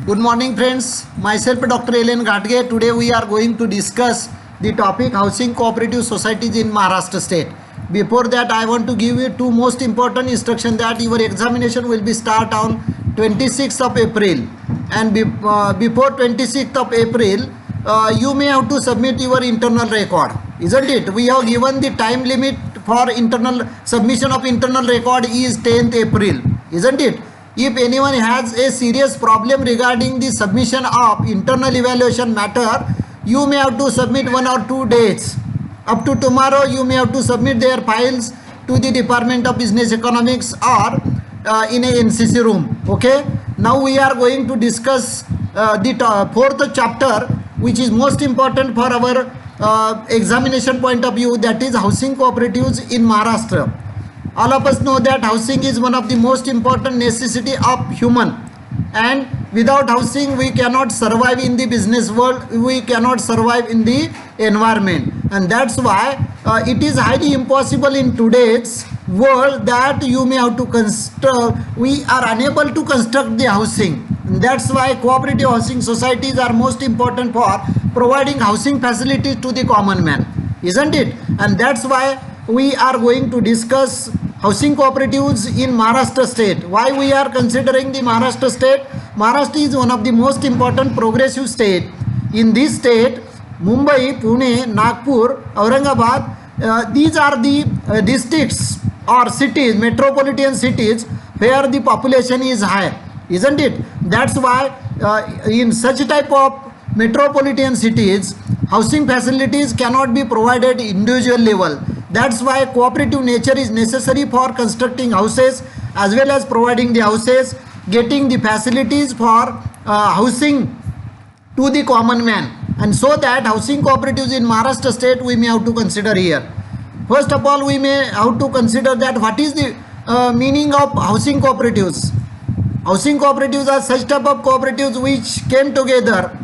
Good morning friends, myself Dr. Elen Ghatge. Today we are going to discuss the topic housing cooperative societies in Maharashtra state. Before that I want to give you two most important instructions that your examination will be start on 26th of April and before 26th of April you may have to submit your internal record, isn't it? We have given the time limit for internal submission of internal record is 10th April, isn't it? If anyone has a serious problem regarding the submission of internal evaluation matter, you may have to submit 1 or 2 days. Up to tomorrow, you may have to submit their files to the Department of Business Economics or in a NCC room. Okay. Now we are going to discuss the fourth chapter, which is most important for our examination point of view, that is housing cooperatives in Maharashtra. All of us know that housing is one of the most important necessity of human, and without housing we cannot survive in the business world, we cannot survive in the environment, and that's why it is highly impossible in today's world that you may have to construct, we are unable to construct the housing. That's why cooperative housing societies are most important for providing housing facilities to the common man, isn't it? And that's why we are going to discuss housing cooperatives in Maharashtra state. Why we are considering the Maharashtra state? Maharashtra is one of the most important progressive state. In this state, Mumbai, Pune, Nagpur, Aurangabad, these are the districts or cities, metropolitan cities where the population is high, isn't it? That's why in such type of metropolitan cities, housing facilities cannot be provided individual level. That's why cooperative nature is necessary for constructing houses as well as providing the houses, getting the facilities for housing to the common man. And so that housing cooperatives in Maharashtra state we may have to consider here. First of all, we may have to consider that what is the meaning of housing cooperatives. Housing cooperatives are such type of cooperatives which came together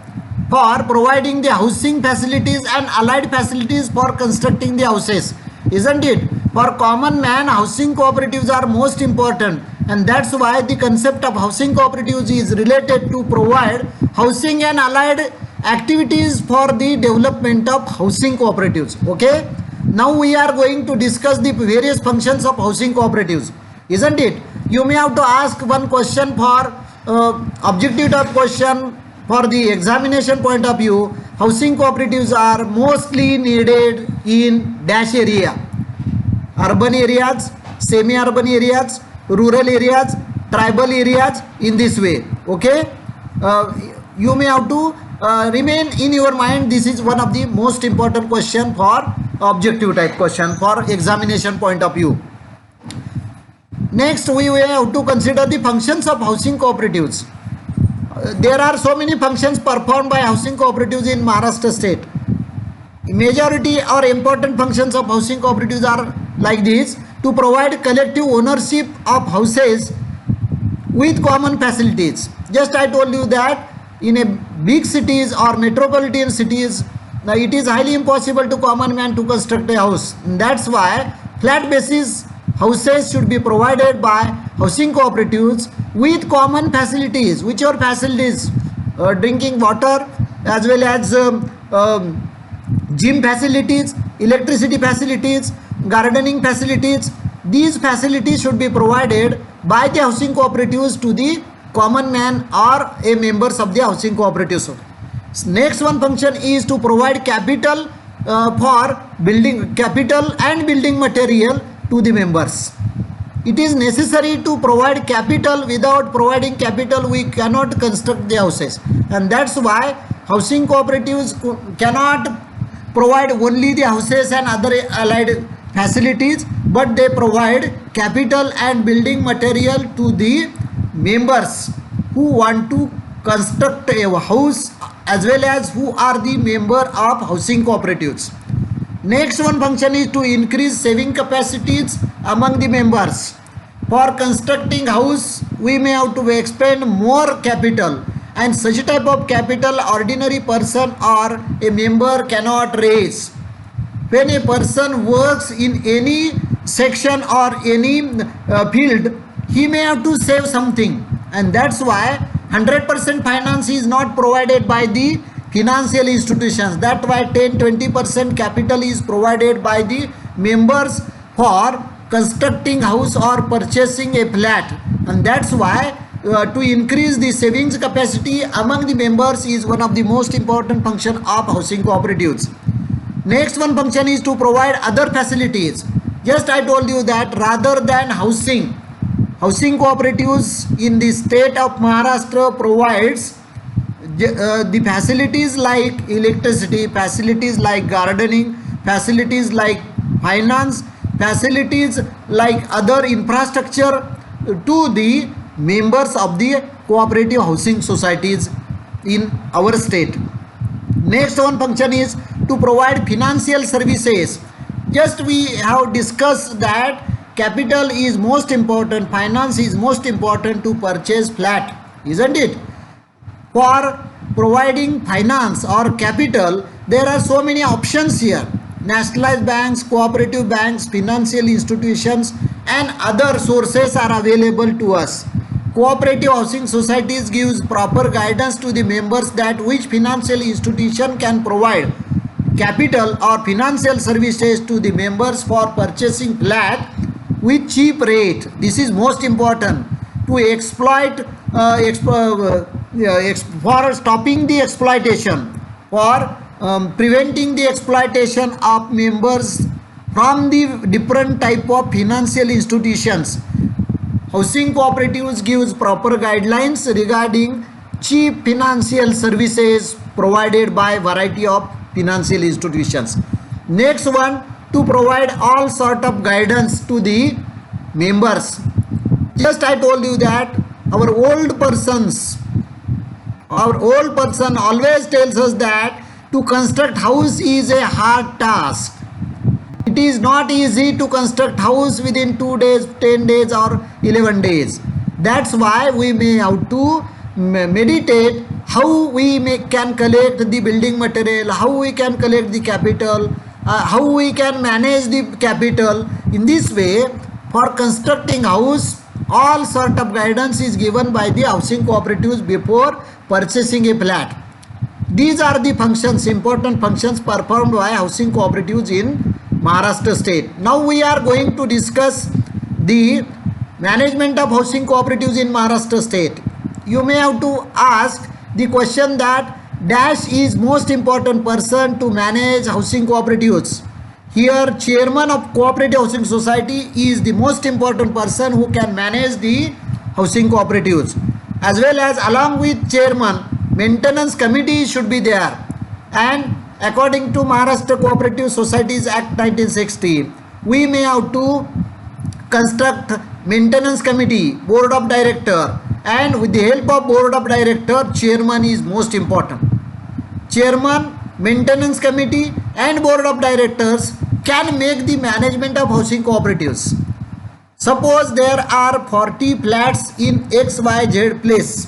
for providing the housing facilities and allied facilities for constructing the houses, isn't it? For common man, housing cooperatives are most important, and that's why the concept of housing cooperatives is related to provide housing and allied activities for the development of housing cooperatives. Okay, now we are going to discuss the various functions of housing cooperatives, isn't it? You may have to ask one question for objective type question. For the examination point of view, housing cooperatives are mostly needed in dash area: urban areas, semi-urban areas, rural areas, tribal areas, in this way. Okay, you may have to remain in your mind. This is one of the most important question for objective type question for examination point of view. Next, we will have to consider the functions of housing cooperatives. There are so many functions performed by housing cooperatives in Maharashtra state. Majority or important functions of housing cooperatives are like this: to provide collective ownership of houses with common facilities. Just I told you that in a big cities or metropolitan cities, it is highly impossible to common man to construct a house. That's why flat basis houses should be provided by housing cooperatives with common facilities. Which are facilities? Drinking water as well as gym facilities, electricity facilities, gardening facilities. These facilities should be provided by the housing cooperatives to the common man or a members of the housing cooperatives. Next one function is to provide capital for building capital and building material to the members. It is necessary to provide capital. Without providing capital we cannot construct the houses, and that's why housing cooperatives cannot provide only the houses and other allied facilities, but they provide capital and building material to the members who want to construct a house as well as who are the member of housing cooperatives. Next one function is to increase saving capacities among the members. For constructing house we may have to expend more capital, and such type of capital ordinary person or a member cannot raise. When a person works in any section or any field, he may have to save something, and that's why 100% finance is not provided by the financial institutions. That's why 10-20% capital is provided by the members for constructing house or purchasing a flat, and that's why to increase the savings capacity among the members is one of the most important function of housing cooperatives. Next one function is to provide other facilities. Just I told you that rather than housing cooperatives in the state of Maharashtra provides the facilities like electricity, facilities like gardening, facilities like finance, facilities like other infrastructure to the members of the cooperative housing societies in our state. Next one function is to provide financial services. Just we have discussed that capital is most important, finance is most important to purchase flat, isn't it? For providing finance or capital, there are so many options here. Nationalized banks, cooperative banks, financial institutions and other sources are available to us. Cooperative housing societies gives proper guidance to the members that which financial institution can provide capital or financial services to the members for purchasing flat with cheap rate. This is most important to exploit for stopping the exploitation, for preventing the exploitation of members from the different type of financial institutions. Housing cooperatives gives proper guidelines regarding cheap financial services provided by variety of financial institutions. Next one, to provide all sort of guidance to the members. Just I told you that our old person always tells us that to construct house is a hard task. It is not easy to construct house within 2 days, 10 days or 11 days. That's why we may have to meditate how we can collect the building material, how we can collect the capital, how we can manage the capital. In this way, for constructing house, all sort of guidance is given by the housing cooperatives before purchasing a flat. These are the functions, important functions performed by housing cooperatives in Maharashtra state. Now we are going to discuss the management of housing cooperatives in Maharashtra state. You may have to ask the question that dash is most important person to manage housing cooperatives. Here chairman of cooperative housing society is the most important person who can manage the housing cooperatives, as well as along with chairman maintenance committee should be there. And according to Maharashtra Cooperative Societies Act 1960, we may have to construct maintenance committee, board of director, and with the help of board of director, chairman is most important. Chairman, maintenance committee and board of directors can make the management of housing cooperatives. Suppose there are 40 flats in XYZ place.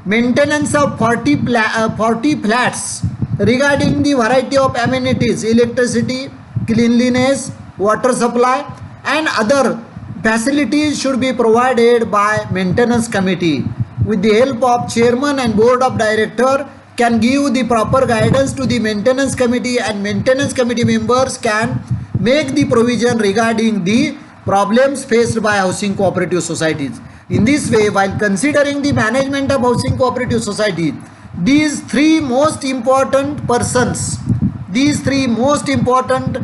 Maintenance of 40 flats regarding the variety of amenities, electricity, cleanliness, water supply and other facilities should be provided by maintenance committee. With the help of chairman and board of director can give the proper guidance to the maintenance committee, and maintenance committee members can make the provision regarding the problems faced by housing cooperative societies. In this way, while considering the management of housing cooperative society, these three most important persons, these three most important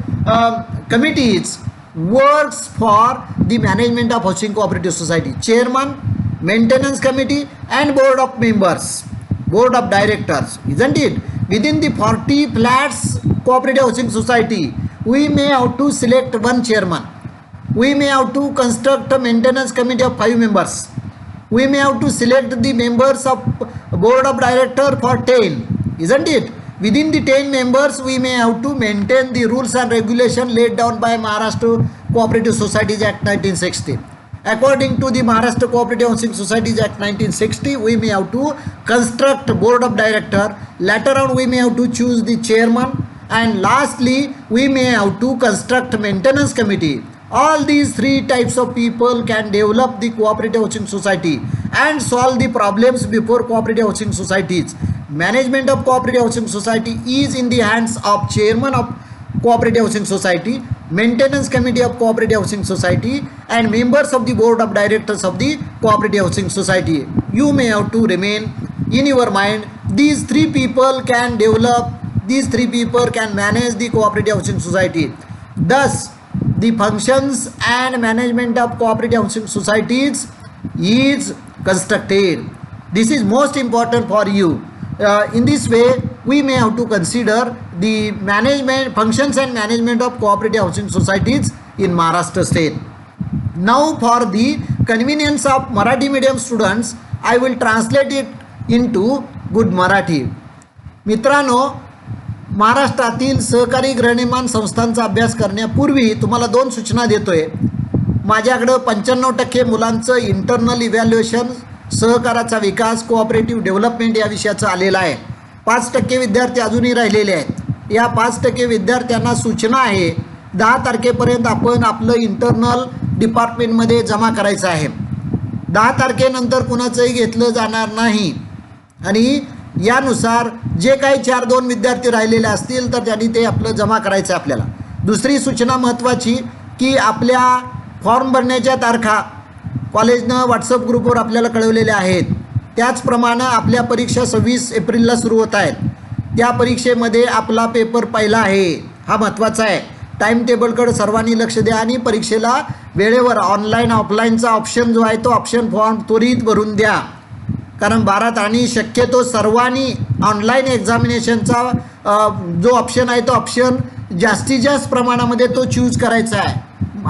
committees works for the management of housing cooperative society: chairman, maintenance committee and board of members, board of directors, isn't it? Within the 40 flats cooperative housing society, we may have to select one chairman. We may have to construct a maintenance committee of 5 members. We may have to select the members of board of director for 10, isn't it? Within the 10 members, we may have to maintain the rules and regulation laid down by Maharashtra Cooperative Societies Act 1960. According to the Maharashtra Cooperative Housing Societies Act 1960, we may have to construct board of director. Later on, we may have to choose the chairman. And lastly, we may have to construct maintenance committee. All these three types of people can develop the cooperative housing society and solve the problems before cooperative housing societies. Management of cooperative housing society is in the hands of chairman of cooperative housing society, maintenance committee of cooperative housing society, and members of the board of directors of the cooperative housing society. You may have to remain in your mind, these three people can develop, these three people can manage the cooperative housing society. Thus the functions and management of cooperative housing societies is constructed. This is most important for you. In this way we may have to consider the management functions and management of cooperative housing societies in Maharashtra state. Now for the convenience of Marathi medium students, I will translate it into good Marathi. मित्रांनो, महाराष्ट्रातील सहकारी गृहनिर्माण संस्थांचा अभ्यास करण्यापूर्वी तुम्हाला दोन सूचना देतोय. माझ्याकडे 95% मुलांचं इंटरनल इव्हॅल्युएशन सहकाराचा विकास कोऑपरेटिव्ह डेव्हलपमेंट या विषयाचं आलेलं आहे. 5% विद्यार्थी अजूनही राहिलेले आहेत. या 5% विद्यार्थ्यांना सूचना आहे 10 तारखेपर्यंत आपण आपलं इंटरनल डिपार्टमेंटमध्ये जमा करायचं आहे. 10 तारखेनंतर कुणाचंही घेतलं जाणार नाही आणि यानुसार जे काही 4-2 विद्यार्थी राहिलेले असतील तर त्यांनी ते आपलं जमा करायचं आहे आपल्याला. दुसरी सूचना महत्त्वाची की आपल्या फॉर्म भरण्याच्या तारखा कॉलेजनं व्हॉट्सअप ग्रुपवर आपल्याला कळवलेल्या आहेत. त्याचप्रमाणे आपल्या परीक्षा 26 एप्रिलला सुरू होत आहेत. त्या परीक्षेमध्ये आपला पेपर पहिला आहे, हा महत्त्वाचा आहे. टाईम टेबलकडे सर्वांनी लक्ष द्या आणि परीक्षेला वेळेवर ऑनलाईन ऑफलाईनचा ऑप्शन जो आहे तो ऑप्शन फॉर्म त्वरित भरून द्या. कारण 12 आणि शक्यतो सर्वांनी ऑनलाईन एक्झामिनेशनचा जो ऑप्शन आहे तो ऑप्शन जास्तीत जास्त प्रमाणामध्ये तो चूज करायचा आहे.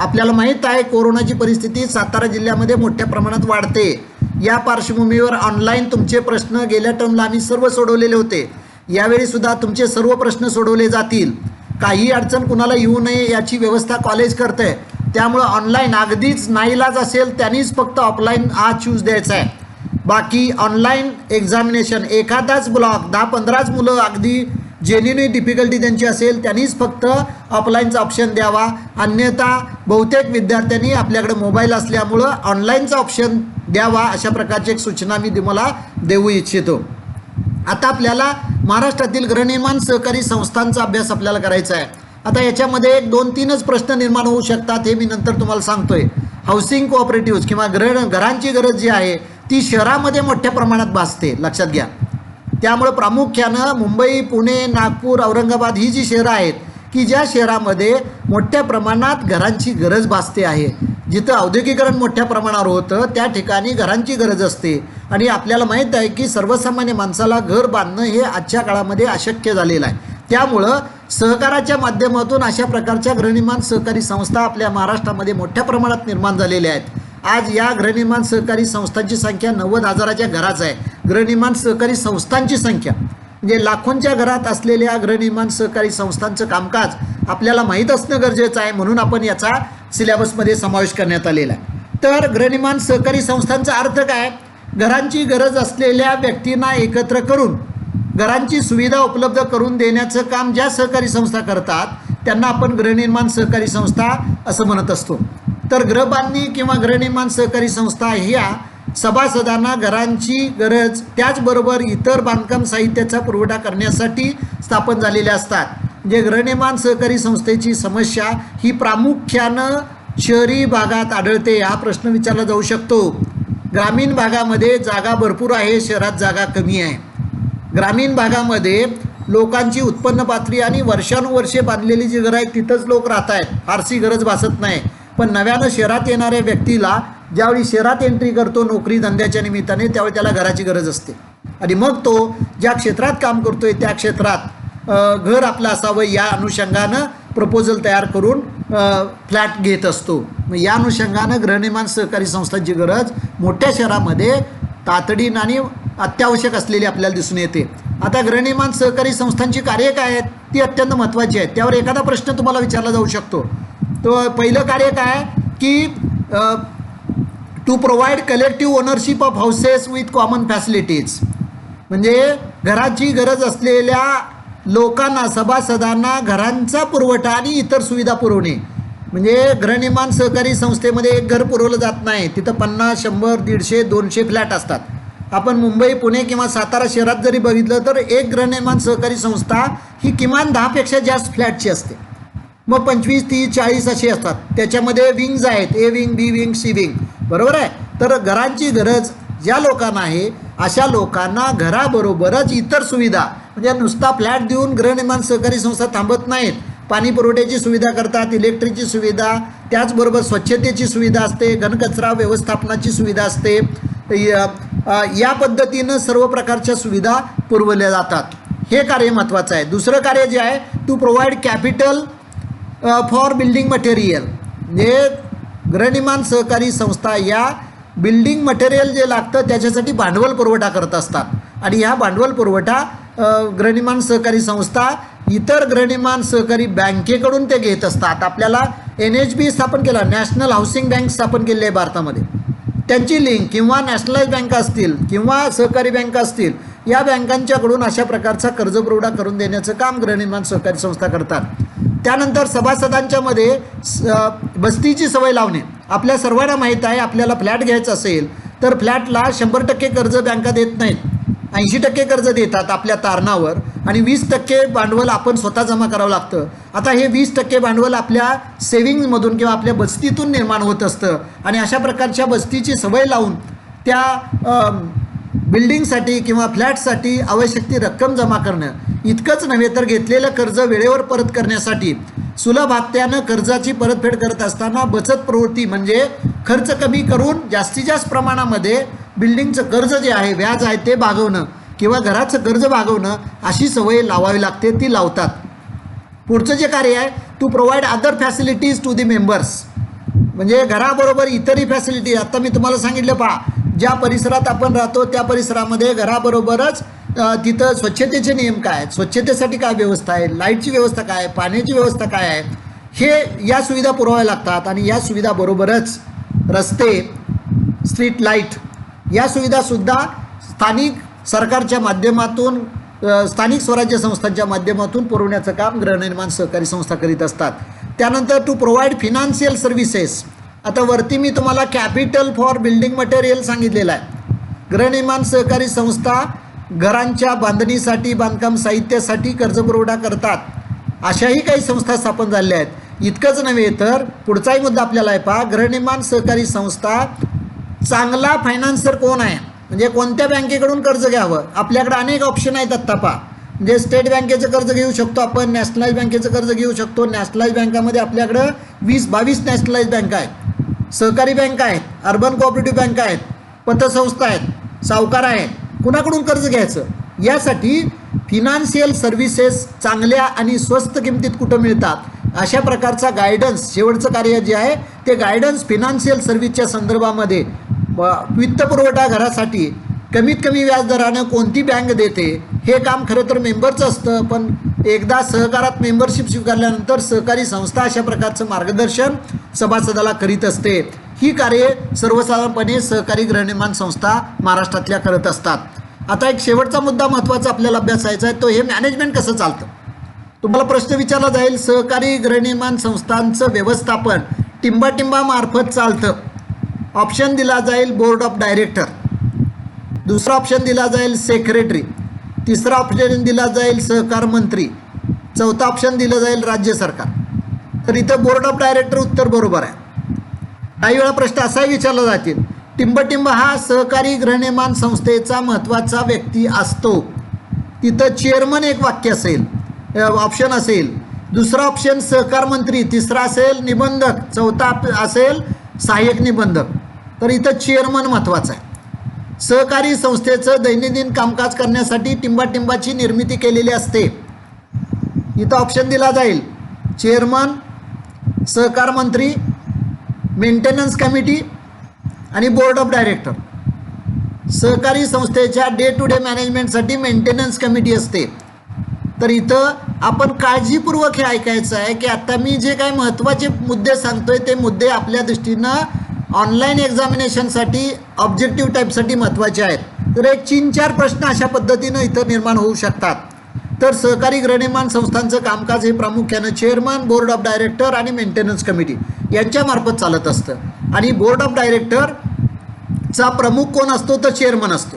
आपल्याला माहीत आहे कोरोनाची परिस्थिती सातारा जिल्ह्यामध्ये मोठ्या प्रमाणात वाढते. या पार्श्वभूमीवर ऑनलाईन तुमचे प्रश्न गेल्या टर्मला आम्ही सर्व सोडवलेले होते. यावेळीसुद्धा तुमचे सर्व प्रश्न सोडवले जातील. काही अडचण कुणाला येऊ नये याची व्यवस्था कॉलेज करतं आहे. त्यामुळं ऑनलाईन अगदीच नाईलाज असेल त्यांनीच फक्त ऑफलाईन हा चूज द्यायचा आहे. बाकी ऑनलाईन एक्झामिनेशन एखादाच ब्लॉक 10-15च मुलं अगदी जेन्युइन डिफिकल्टी त्यांची असेल त्यांनीच फक्त ऑफलाईनचा ऑप्शन द्यावा. अन्यथा बहुतेक विद्यार्थ्यांनी आपल्याकडे मोबाईल असल्यामुळं ऑनलाईनचा ऑप्शन द्यावा. अशा प्रकारची एक सूचना मी तुम्हाला देऊ इच्छितो. आता आपल्याला महाराष्ट्रातील गृहनिर्माण सहकारी संस्थांचा अभ्यास आपल्याला करायचा आहे. आता याच्यामध्ये 2-3च प्रश्न निर्माण होऊ शकतात हे मी नंतर तुम्हाला सांगतोय. हाऊसिंग कोऑपरेटिव्ह किंवा घरांची गरज जी आहे ती शहरामध्ये मोठ्या प्रमाणात भासते, लक्षात घ्या. त्यामुळे प्रामुख्यानं मुंबई, पुणे, नागपूर, औरंगाबाद ही जी शहरं आहेत की ज्या शहरामध्ये मोठ्या प्रमाणात घरांची गरज भासते आहे. जिथं औद्योगिकरण मोठ्या प्रमाणावर होतं त्या ठिकाणी घरांची गरज असते. आणि आपल्याला माहीत आहे की सर्वसामान्य माणसाला घर बांधणं हे आजच्या काळामध्ये अशक्य झालेलं आहे. त्यामुळं सहकाराच्या माध्यमातून अशा प्रकारच्या गृहनिर्माण सहकारी संस्था आपल्या महाराष्ट्रामध्ये मोठ्या प्रमाणात निर्माण झालेल्या आहेत. आज या गृहनिर्माण सहकारी संस्थांची संख्या 90,000च्या घराच आहे. गृहनिर्माण सहकारी संस्थांची संख्या म्हणजे लाखोंच्या घरात असलेल्या गृहनिर्माण सहकारी संस्थांचं कामकाज आपल्याला माहीत असणं गरजेचं आहे. म्हणून आपण याचा सिलेबसमध्ये समावेश करण्यात आलेला आहे. तर गृहनिर्माण सहकारी संस्थांचा अर्थ काय? घरांची गरज असलेल्या व्यक्तींना एकत्र करून घरांची सुविधा उपलब्ध करून देण्याचं काम ज्या सहकारी संस्था करतात त्यांना आपण गृहनिर्माण सहकारी संस्था असं म्हणत असतो. तर गृहबांधणी किंवा गृहनिर्माण सहकारी संस्था ह्या सभासदांना घरांची गरज त्याचबरोबर इतर बांधकाम साहित्याचा पुरवठा करण्यासाठी स्थापन झालेल्या असतात. म्हणजे गृहनिर्माण सहकारी संस्थेची समस्या ही प्रामुख्यानं शहरी भागात आढळते. हा प्रश्न विचारला जाऊ शकतो. ग्रामीण भागामध्ये जागा भरपूर आहे, शहरात जागा कमी आहे. ग्रामीण भागामध्ये लोकांची उत्पन्न पातळी आणि वर्षानुवर्षे बांधलेली जी घरं आहेत तिथंच लोक राहत आहेत, फारशी गरज भासत नाही. पण नव्यानं शहरात येणाऱ्या व्यक्तीला ज्यावेळी शहरात एंट्री करतो नोकरी धंद्याच्या निमित्ताने त्यावेळी त्याला घराची गरज असते. आणि मग तो ज्या क्षेत्रात काम करतोय त्या क्षेत्रात घर आपलं असावं या अनुषंगानं प्रपोजल तयार करून फ्लॅट घेत असतो. मग या अनुषंगानं गृहनिर्माण सहकारी संस्थांची गरज मोठ्या शहरामध्ये तातडीनं आणि अत्यावश्यक असलेली आपल्याला दिसून येते. आता गृहनिर्माण सहकारी संस्थांची कार्य काय आहेत ती अत्यंत महत्त्वाची आहेत. त्यावर एखादा प्रश्न तुम्हाला विचारला जाऊ शकतो. तो पहिलं कार्य काय की to provide collective ownership of houses with common facilities. म्हणजे घराची गरज असलेल्या लोकांना सभासदांना घरांचा पुरवठा आणि इतर सुविधा पुरवणे. म्हणजे गृहनिर्माण सहकारी संस्थेमध्ये एक घर पुरवलं जात नाही, तिथं 50, 100, 150, 200 फ्लॅट असतात. आपण मुंबई, पुणे किंवा सातारा शहरात जरी बघितलं तर एक गृहनिर्माण सहकारी संस्था ही किमान 10पेक्षा जास्त फ्लॅटची असते. मग 25, 30, 40 असे असतात. त्याच्यामध्ये विंग्ज आहेत, A wing, B wing, C wing, बरोबर आहे. तर घरांची गरज ज्या लोकांना आहे अशा लोकांना घराबरोबरच इतर सुविधा, म्हणजे नुसता फ्लॅट देऊन गृहनिर्माण सहकारी संस्था थांबत नाहीत. पाणी पुरवठ्याची सुविधा करतात, इलेक्ट्रिकची सुविधा, त्याचबरोबर स्वच्छतेची सुविधा असते, घनकचरा व्यवस्थापनाची सुविधा असते. या पद्धतीनं सर्व प्रकारच्या सुविधा पुरवल्या जातात. हे कार्य महत्त्वाचं आहे. दुसरं कार्य जे आहे, to provide capital for building material. म्हणजे गृहनिर्माण सहकारी संस्था या बिल्डिंग मटेरियल जे लागतं त्याच्यासाठी भांडवल पुरवठा करत असतात. आणि ह्या भांडवल पुरवठा गृहनिर्माण सहकारी संस्था इतर गृहनिर्माण सहकारी बँकेकडून ते घेत असतात. आपल्याला NHB स्थापन केला, नॅशनल हाऊसिंग बँक स्थापन केली आहे भारतामध्ये. त्यांची लिंक किंवा नॅशनलाइज बँका असतील किंवा सहकारी बँका असतील, या बँकांच्याकडून अशा प्रकारचा कर्जपुरवठा करून देण्याचं काम गृहनिर्माण सहकारी संस्था करतात. त्यानंतर सभासदांच्यामध्ये बस्तीची सवय लावणे. आपल्या सर्वांना माहीत आहे, आपल्याला फ्लॅट घ्यायचा असेल तर फ्लॅटला 100% कर्ज बँका देत नाहीत, 80% कर्ज देतात आपल्या तारणावर आणि 20% भांडवल आपण स्वतः जमा करावं लागतं. आता हे 20% भांडवल आपल्या सेव्हिंग्जमधून किंवा आपल्या बस्तीतून निर्माण होत असतं. आणि अशा प्रकारच्या बस्तीची सवय लावून त्या बिल्डिंगसाठी किंवा फ्लॅटसाठी आवश्यक ती रक्कम जमा करणं इतकंच नव्हे तर घेतलेलं कर्ज वेळेवर परत करण्यासाठी सुलभ हप्त्यानं कर्जाची परतफेड करत असताना बचत प्रवृत्ती, म्हणजे खर्च कमी करून जास्तीत जास्त प्रमाणामध्ये बिल्डिंगचं कर्ज जे आहे, व्याज आहे ते भागवणं किंवा घराचं कर्ज भागवणं अशी सवय लावावी लागते, ती लावतात. पुढचं जे कार्य आहे, to provide other facilities to the members. म्हणजे घराबरोबर इतरही फॅसिलिटी. आता मी तुम्हाला सांगितलं, पहा, ज्या परिसरात आपण राहतो त्या परिसरामध्ये घराबरोबरच तिथं स्वच्छतेचे नियम काय आहेत, स्वच्छतेसाठी काय व्यवस्था आहे, लाईटची व्यवस्था काय आहे, पाण्याची व्यवस्था काय आहे, हे या सुविधा पुरवाव्या लागतात. आणि या सुविधाबरोबरच रस्ते, स्ट्रीट लाईट या सुविधासुद्धा स्थानिक सरकारच्या माध्यमातून, स्थानिक स्वराज्य संस्थांच्या माध्यमातून पुरवण्याचं काम गृहनिर्माण सहकारी संस्था करीत असतात. त्यानंतर टू प्रोव्हाइड फिनान्शियल सर्व्हिसेस. आता वरती मी तुम्हाला कॅपिटल फॉर बिल्डिंग मटेरियल सांगितलेलं आहे. गृहनिर्माण सहकारी संस्था घरांच्या बांधणीसाठी, बांधकाम साहित्यासाठी कर्जपुरवठा करतात. अशाही काही संस्था स्थापन झालेल्या आहेत. इतकंच नव्हे तर पुढचाही मुद्दा आपल्याला आहे, पहा, गृहनिर्माण सहकारी संस्था चांगला फायनान्सर कोण आहे, म्हणजे कोणत्या बँकेकडून कर्ज घ्यावं. आपल्याकडे अनेक ऑप्शन आहेत आत्ता, पहा, म्हणजे स्टेट बँकेचं कर्ज घेऊ शकतो आपण, नॅशनलाइज बँकेचं कर्ज घेऊ शकतो. नॅशनलाइज बँकामध्ये आपल्याकडं 20-22 नॅशनलाइज बँका आहेत, सहकारी बँका आहेत, अर्बन कोऑपरेटिव्ह बँका आहेत, पतसंस्था आहेत, सावकार आहेत. कुणाकडून कर्ज घ्यायचं यासाठी फिनान्शियल सर्व्हिसेस चांगल्या आणि स्वस्त किमतीत कुठं मिळतात अशा प्रकारचा गायडन्स, शेवटचं कार्य जे आहे ते गायडन्स फिनान्शियल सर्व्हिसच्या संदर्भामध्ये वित्तपुरवठा घरासाठी कमीत कमी व्याजदरानं कोणती बँक देते हे काम खरं तर मेंबरचं असतं. पण एकदा सहकारात मेंबरशिप स्वीकारल्यानंतर सहकारी संस्था अशा प्रकारचं मार्गदर्शन सभासदाला करीत असते. ही कार्ये सर्वसाधारणपणे सहकारी गृहनिर्माण संस्था महाराष्ट्रातल्या करत असतात. आता एक शेवटचा मुद्दा महत्त्वाचा आपल्याला अभ्यासायचा आहे, तो हे मॅनेजमेंट कसं चालतं. तुम्हाला प्रश्न विचारला जाईल, सहकारी गृहनिर्माण संस्थांचं व्यवस्थापन टिंबाटिंबामार्फत चालतं. ऑप्शन दिला जाईल बोर्ड ऑफ डायरेक्टर, दुसरा ऑप्शन दिला जाईल सेक्रेटरी, तिसरा ऑप्शन दिला जाईल सहकार मंत्री, चौथा ऑप्शन दिलं जाईल राज्य सरकार. तर इथं बोर्ड ऑफ डायरेक्टर उत्तर बरोबर आहे. काही वेळा प्रश्न असाही विचारला जातील, टिंबटिंब हा सहकारी गृहनिर्माण संस्थेचा महत्त्वाचा व्यक्ती असतो, तिथं चेअरमन एक वाक्य असेल, ऑप्शन असेल, दुसरा ऑप्शन सहकार मंत्री, तिसरा असेल निबंधक, चौथा असेल सहाय्यक निबंधक. तर इथं चेअरमन महत्त्वाचं आहे. सहकारी संस्थेचं दैनंदिन कामकाज करण्यासाठी टिंबाटिंबाची निर्मिती केलेली असते. इथं ऑप्शन दिला जाईल चेअरमन, सहकार मंत्री, मेंटेनन्स कमिटी आणि बोर्ड ऑफ डायरेक्टर. सहकारी संस्थेच्या डे टू डे मॅनेजमेंटसाठी मेंटेनन्स कमिटी असते. तर इथं आपण काळजीपूर्वक हे ऐकायचं आहे की आता मी जे काही महत्त्वाचे मुद्दे सांगतोय ते मुद्दे आपल्या दृष्टीनं ऑनलाईन एक्झामिनेशनसाठी ऑब्जेक्टिव्ह टाईपसाठी महत्त्वाचे आहेत. तर एक 3-4 प्रश्न अशा पद्धतीनं इथं निर्माण होऊ शकतात. तर सहकारी गृहनिर्माण संस्थांचं कामकाज हे प्रामुख्यानं चेअरमन, बोर्ड ऑफ डायरेक्टर आणि मेंटेनन्स कमिटी यांच्यामार्फत चालत असतं. आणि बोर्ड ऑफ डायरेक्टरचा प्रमुख कोण असतो तर चेअरमन असतो.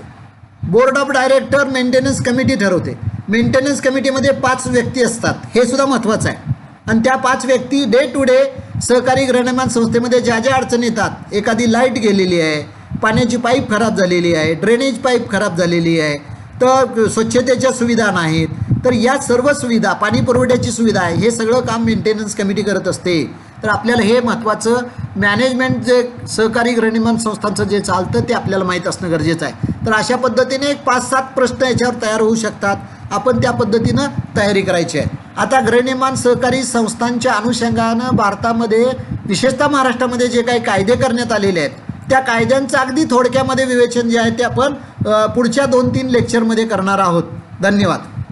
Board of director maintenance committee ठरवते. मेंटेनन्स कमिटीमध्ये 5 व्यक्ती असतात, हे सुद्धा महत्त्वाचं आहे. आणि त्या 5 व्यक्ती डे टू डे सहकारी गृहनिर्माण संस्थेमध्ये ज्या ज्या अडचणी येतात, एखादी लाईट गेलेली आहे, पाण्याची पाईप खराब झालेली आहे, ड्रेनेज पाईप खराब झालेली आहे, तर स्वच्छतेच्या सुविधा नाहीत, तर या सर्व सुविधा, पाणी पुरवठ्याची सुविधा आहे, हे सगळं काम मेंटेनन्स कमिटी करत असते. तर आपल्याला हे महत्त्वाचं मॅनेजमेंट जे सहकारी गृहनिर्माण संस्थांचं जे चालतं ते आपल्याला माहीत असणं गरजेचं आहे. तर अशा पद्धतीने एक 5-7 प्रश्न याच्यावर तयार होऊ शकतात. आपण त्या पद्धतीनं तयारी करायची आहे. आता गृहनिर्माण सहकारी संस्थांच्या अनुषंगानं भारतामध्ये विशेषतः महाराष्ट्रामध्ये जे काही कायदे करण्यात आलेले आहेत, त्या कायद्यांचं अगदी थोडक्यामध्ये विवेचन जे आहे ते आपण पुढच्या 2-3 लेक्चरमध्ये करणार आहोत. धन्यवाद.